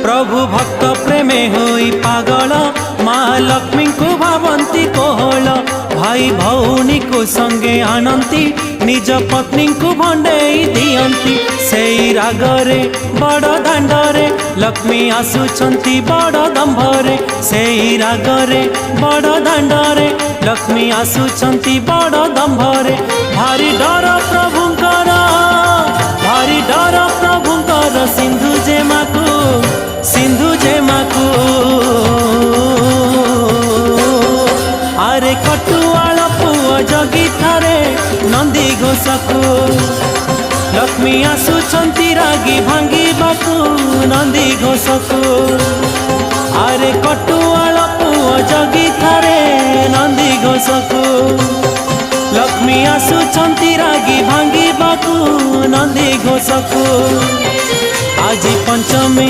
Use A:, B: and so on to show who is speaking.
A: प्रभु भक्त प्रेमे होई पागल माँ लक्ष्मी को भावंती कोहल भाई भौनी को संगे आनंती निज पत्नी को भंडेई दियंती सेई रागरे बड़ दांडरे लक्ष्मी आसुछंती बड़ दंभरे सेई रागरे बड़ दांडरे लक्ष्मी आसुछंती बड़ दंभरे भारी डर प्रभुंकर भारी डर प्रभुंकर सिंधु जेमाकू आरे कटुआल पुआ जगी थारे नंदी घोषकू लक्ष्मी आसुछंती रागी भांगी बाकू नंदी घोषकू आरे कटुआल पुआ जगी थारे नंदी घोषकू लक्ष्मी आसुछंती रागी भांगी बाकू नंदी घोषकू आज पंचमी।